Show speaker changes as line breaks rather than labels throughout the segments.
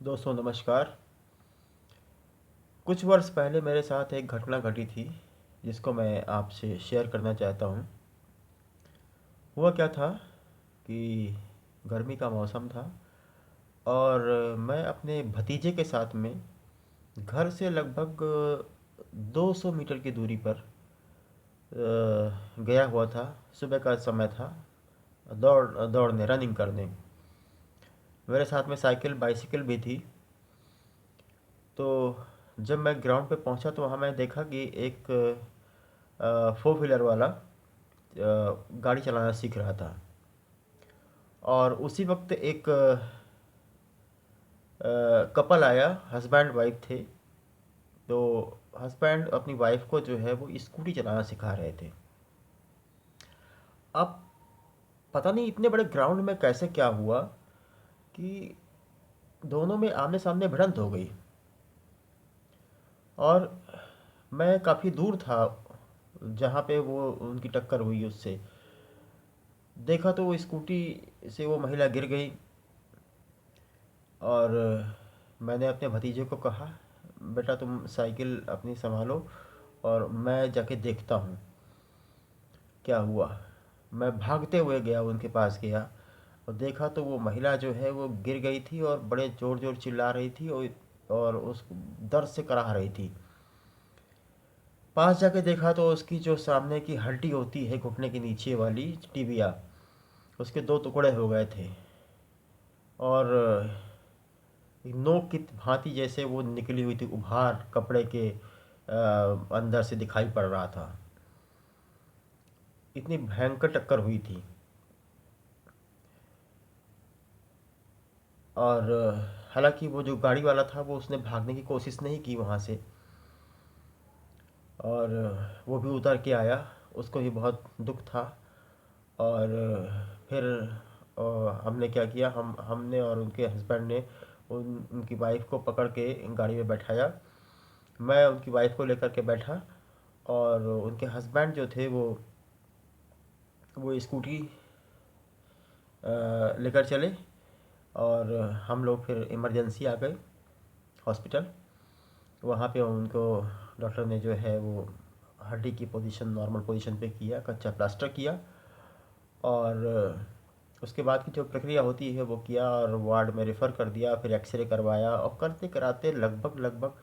दोस्तों नमस्कार। कुछ वर्ष पहले मेरे साथ एक घटना घटी थी जिसको मैं आपसे शेयर करना चाहता हूँ। हुआ क्या था कि गर्मी का मौसम था और मैं अपने भतीजे के साथ में घर से लगभग 200 मीटर की दूरी पर गया हुआ था। सुबह का समय था। दौड़ने रनिंग करने मेरे साथ में साइकिल बाइसिकल भी थी। तो जब मैं ग्राउंड पे पहुंचा तो वहाँ मैं देखा कि एक फोर व्हीलर वाला गाड़ी चलाना सीख रहा था। और उसी वक्त एक कपल आया, हस्बैंड वाइफ थे। तो हस्बैंड अपनी वाइफ को जो है वो स्कूटी चलाना सिखा रहे थे। अब पता नहीं इतने बड़े ग्राउंड में कैसे क्या हुआ कि दोनों में आमने सामने भिड़ंत हो गई। और मैं काफ़ी दूर था जहाँ पे वो उनकी टक्कर हुई। उससे देखा तो वो स्कूटी से वो महिला गिर गई। और मैंने अपने भतीजे को कहा, बेटा तुम साइकिल अपनी संभालो और मैं जाके देखता हूँ क्या हुआ। मैं भागते हुए गया, उनके पास गया और देखा तो वो महिला जो है वो गिर गई थी और बड़े ज़ोर ज़ोर चिल्ला रही थी और उस दर्द से कराह रही थी। पास जाके देखा तो उसकी जो सामने की हड्डी होती है घुटने के नीचे वाली टिबिया, उसके दो टुकड़े हो गए थे। और एक नोक की भांति जैसे वो निकली हुई थी, उभार कपड़े के अंदर से दिखाई पड़ रहा था। इतनी भयंकर टक्कर हुई थी। और हालांकि वो जो गाड़ी वाला था वो उसने भागने की कोशिश नहीं की वहाँ से। और वो भी उतर के आया, उसको भी बहुत दुख था। और फिर हमने क्या किया, हमने और उनके हस्बैंड ने उनकी वाइफ को पकड़ के गाड़ी में बैठाया। मैं उनकी वाइफ को लेकर के बैठा और उनके हस्बैंड जो थे वो स्कूटी लेकर चले। और हम लोग फिर इमरजेंसी आ गए हॉस्पिटल। वहाँ पे उनको डॉक्टर ने जो है वो हड्डी की पोजीशन नॉर्मल पोजीशन पे किया, कच्चा प्लास्टर किया। और उसके बाद की जो प्रक्रिया होती है वो किया और वार्ड में रेफ़र कर दिया। फिर एक्सरे करवाया और करते कराते लगभग लगभग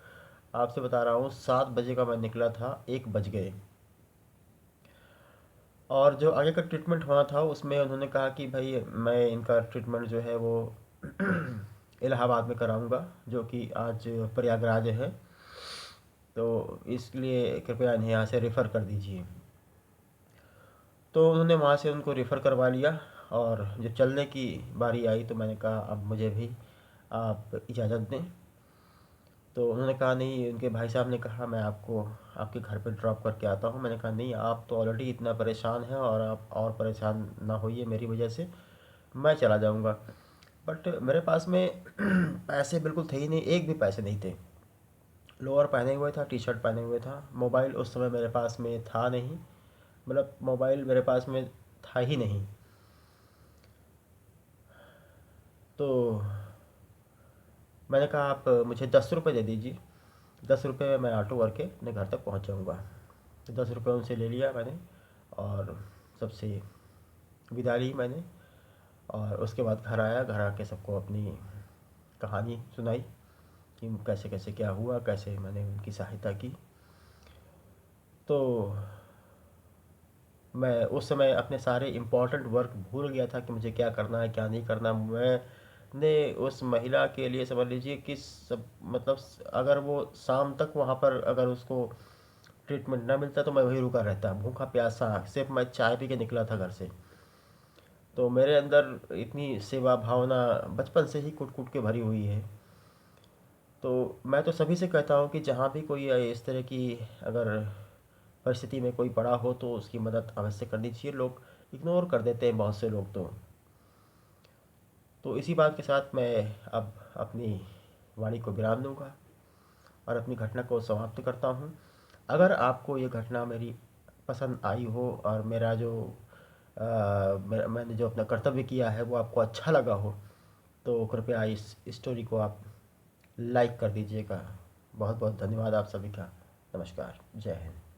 आपसे बता रहा हूँ 7 बजे का मैं निकला था, 1 बज गए। और जो आगे का ट्रीटमेंट होना था उसमें उन्होंने कहा कि भाई मैं इनका ट्रीटमेंट जो है वो इलाहाबाद में कराऊंगा, जो कि आज प्रयागराज है। तो इसलिए कृपया इन्हें यहाँ से रेफ़र कर दीजिए। तो उन्होंने वहाँ से उनको रेफ़र करवा लिया। और जब चलने की बारी आई तो मैंने कहा अब मुझे भी आप इजाज़त दें। तो उन्होंने कहा नहीं, उनके भाई साहब ने कहा मैं आपको आपके घर पे ड्रॉप करके आता हूँ। मैंने कहा नहीं, आप तो ऑलरेडी इतना परेशान हैं और आप और परेशान ना होइए मेरी वजह से, मैं चला जाऊँगा। बट मेरे पास में पैसे बिल्कुल थे ही नहीं, एक भी पैसे नहीं थे। लोअर पहने हुए था, टी शर्ट पहने हुए था। मोबाइल उस समय मेरे पास में था नहीं, मतलब मोबाइल मेरे पास में था ही नहीं। तो मैंने कहा आप मुझे 10 रुपये दे दीजिए, 10 रुपये में मैं ऑटो करके अपने घर तक पहुंच जाऊंगा। तो 10 रुपये उनसे ले लिया मैंने और सबसे विदा ली मैंने। और उसके बाद घर आया, घर आके सबको अपनी कहानी सुनाई कि कैसे कैसे क्या हुआ, कैसे मैंने उनकी सहायता की। तो मैं उस समय अपने सारे इम्पोर्टेंट वर्क भूल गया था कि मुझे क्या करना है क्या नहीं करना। मैंने उस महिला के लिए समझ लीजिए कि सब मतलब अगर वो शाम तक वहाँ पर अगर उसको ट्रीटमेंट ना मिलता तो मैं वहीं रुका रहता भूखा प्यासा, सिर्फ मैं चाय पी के निकला था घर से। तो मेरे अंदर इतनी सेवा भावना बचपन से ही कूट कूट के भरी हुई है। तो मैं तो सभी से कहता हूँ कि जहाँ भी कोई इस तरह की अगर परिस्थिति में कोई पड़ा हो तो उसकी मदद अवश्य करनी चाहिए। लोग इग्नोर कर देते हैं बहुत से लोग। तो इसी बात के साथ मैं अब अपनी वाणी को विराम दूंगा और अपनी घटना को समाप्त करता हूँ। अगर आपको ये घटना मेरी पसंद आई हो और मेरा जो मैंने जो अपना कर्तव्य किया है वो आपको अच्छा लगा हो तो कृपया इस स्टोरी को आप लाइक कर दीजिएगा। बहुत बहुत धन्यवाद आप सभी का। नमस्कार, जय हिंद।